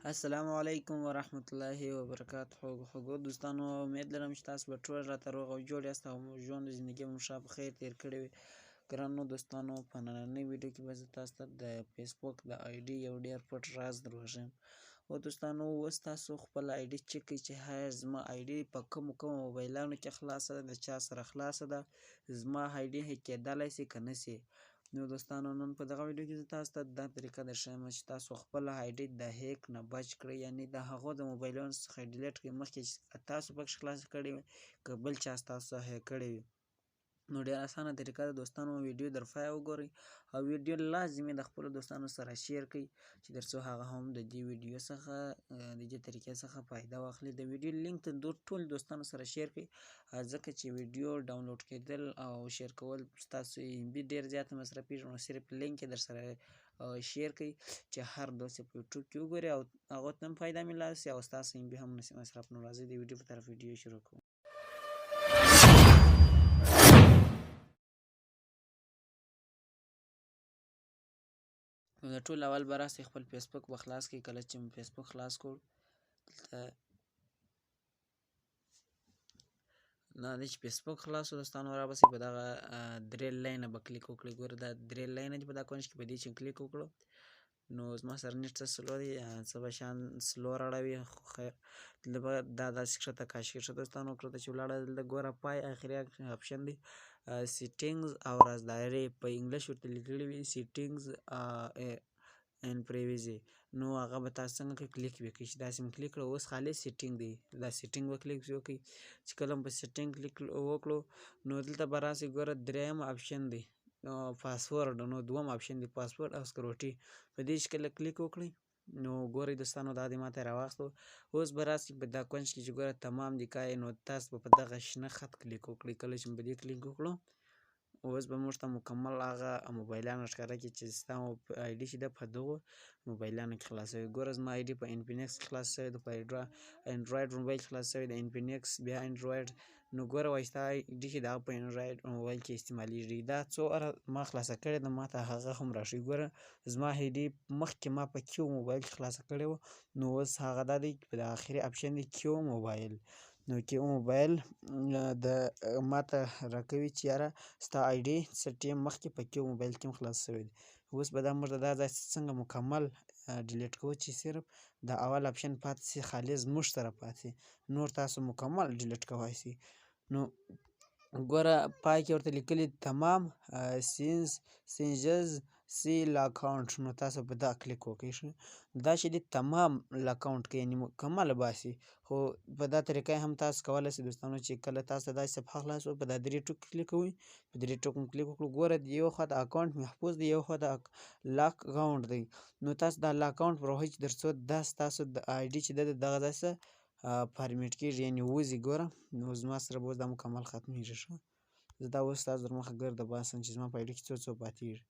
السلام علیکم ورحمت الله وبرکاته. خوږو دوستانو، امید لرم چې تاسو به ټول راته روغ او جوړ یاست او ژوند زندګي مو ښه په خیر تیر کړی وي. ګرانو دوستانو، په نننۍ ویډیو کې به زه تاسو ته د فیسبوک د ایډي یو ډېر پټ راز دروښیم. او دوستانو، اوس تاسو خپل ایډي چک کړئ چې هایا زما ایډي په کومو موبایلانو کې خلاصه ده، د چا سره خلاصه ده، زما ایډي هیک کیدلی سي که نه سي. نو دوستانو، نن په دغه ویډیو کې زه تاسو ته دا طریقه درښیم چې تاسو خپل ایډي د هیک نه بچ کړئ، یعنې د هغو د موبایلونو څخه ډیلیټ کړئ مخکې چې تاسو پکې خلاصه کړې وي که بل چا ستاسو هیک کړې وي. نو ډېر اسانه طریقه ده دوستانو. ویډیو در پایه وګورئ او ویډیو لازمي د خپلو دوستانو سره شیر کړئ چې تر څو هغه هم د دې ویډیو څخه د دې طریقې څخه فایده واخلي. د ویډیو لینک ته ټول دوستانو سره شیر کړئ، ځکه چې ویډیو ډاونلوډ کېدل او شیر کول ستاسو MB ډېر زیاته مصرفېږي. نو صرف لینک یې در سره شیر کړئ چې هر دوست په یوټیوب کې وګوري او هغو ته هم فایده میلاو سي او ستاسو MB هم نشي مصرف. نو راځئ د ویډیو په طرف ویډیو شروع کوو. نو د ټول اول به راسئ خپل فیسبوک به خلاص کړئ. کله چې مو فیسبوک خلاص کړو، دلته دا دی چې فیسبوک خلاص شو دوستانو، رابسئ په دغه درې لاینه به کلیک وکړئ. ګوره دا درې لاینه دي په دا کونج کې، په دې چې کلیک وکړو نو زما سره نیټ څه سلو دی، څه به شیان سلو راړوي، خو خیر دلته به دا داسې ښکته کاشي ښه دوستانو. کړته چې ولاړه دلته ګوره پای اخري اپشن دی سیټینګز او رازداري، په انګلیش ورته لیکلي وي سیټینګز ان پریویزي. نو هغه به تاسو څنګه کلیک وکړئ چې داسې مو کلیک کړه. اوس خالي سیټینګ دی، دا سیټینګ به کلیک وکړئ. چې کله مو په سیټینګ کلیک وکړو نو دلته به راسئ، ګوره درېیم اپشن دی پاسورډ، نو دوم اپشن دی پاسورډ او سکروټي. په دې چې کله کلیک وکړئ نو ګورئ دوستانو دا دې ماته راواخلو. اوس به راسئ په دا کونج کې چې ګوره تمام دي کای، نو تاسو به په دغه شنه خط کلیک وکړئ. کله چې مو په دې کلیک وکړو اوس به موږ ته مکمل هغه موبایلان ښکاره کړي چې ستا ایډي چې ده په دغو موبایلانو کې خلاصوي. ګوره زما ایډي په انفینکس کې خلاص شوی ده، په انډرایډ موبایل کې خلاص شوی ده، انفینکس بیا انډرایډ. نو ګوره وایي ستا ایډي چې د هغه په انډرایډ موبایل کې استعمالیږي. دا څو اره ما خلاصه کړې ده ماته هغه هم راښيي. ګوره زما ایډي مخکې ما په کیو موبایل کې خلاصه کړې وه، نو اوس هغه دا دی په آخري اپشن دی کیو موبایل. نو کیو موبایل د ماته راکوي چې یاره ستا ایډي څه ټیم مخکې په کیو موبایل کې هم خلاص شوی دی. اوس به دا موږ ته دا ځای څنګه مکمل ډیلیټ کوو چې صرف د اول اپشن پاتې سي، خالي زموږ سره پاتې سي، نور تاسو مکمل ډیلیټ کولی سي. نو ګوره پای کې ورته لیکلي تمام سینجز سی لاکاونټ، نو تاسو په دا کلیک وکړئ. دا چې دی تمام لاکاونټ کوي، یعنې مکمل باسي. خو په دا طریقه هم تاسو کولی سئ دوستانو چې کله تاسو داسې صفحه خلاصه په دا درې ټکو کلیک کوئ، په درې ټکو کلیک وکړو، ګوره د یو خوا د اکاونټ محفوظ دی، یو خوا د لاک اکاونټ دی. نو تاسو دا لاک اکاونټ پر وهئ چې تر څو دا ستاسو د ایډي چې ده دغه داسې فارمیټ کېږي، یعنې وځي. ګوره نو زما سره به اوس دا مکمل ختمېږي. ښه زه دا اوس تاسو در مخه ګرده باسم چې زما په ایډي کې څو پاتېږي.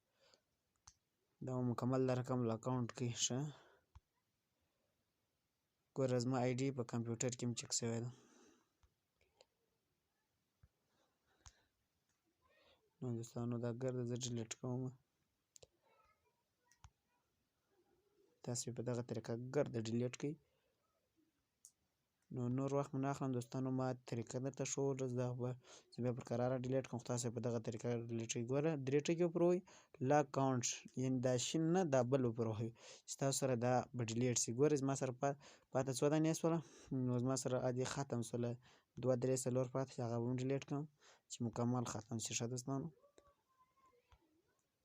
دا مکمل دا رقم اکاونټ کوي. ښه ګوره زما ایډي په کمپیوټر کې هم چک شوی ده. نو دوستانو دا ګرده زه ډیلیټ کوم، تاسو په دغه طریقه ګرده ډیلیټ کړئ. نو نور وخت مو نه اخلم دوستانو، ما طریقه درته ښووله، زه بیا پر قراره ډیلیټ کوم، خو تاسو په دغه طریقه ډیلیټ کړئ. ګوره درې ټکي وپر ووهئ، لاک اکاونټ، یعنې دا شین نه دا بل وپر ووهئ چې تاسو سره دا به ډیلیټ سي. ګوره زما سره پاته څو دانې شوله، نو زما سره ادي ختم شوله، 2 3 4 پاته شي، هغه به هم ډیلیټ کړم چې مکمل ختم شي. ښه دوستانو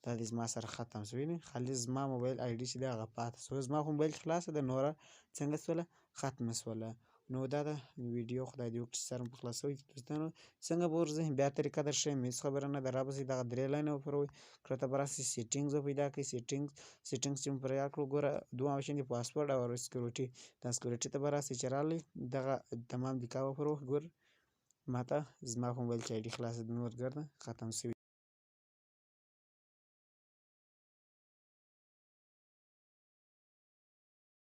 دا دې زما سره ختم شو، وینئ خالي زما موبایل ایډي چې دی هغه پاته شو. زما په موبایل کې خلاصه ده، نوره څنګه شوله ختمه شوله. نو دا ده ویډیو، خدای دې وکړي چې سر مو په خلاصوي دوستانو. څنګه به ورځئ بیا طریقه درښیم، هېڅ خبره نه ده. رابسئ دغه درې لاینه وپر ووهئ، کړته به راسئ سیټینګز به پیدا کړئ. سیټینګز چې مو پیدا کړو، ګوره دوم اپشن دی پاسورډ او سکیورټي. دا سکیورټي ته به راسئ چې راغلی دغه تمام دیکا وپر ووهئ. ګوره ماته زما په موبایل کې ایډي خلاصه ده، نور ګرده ختم شوي.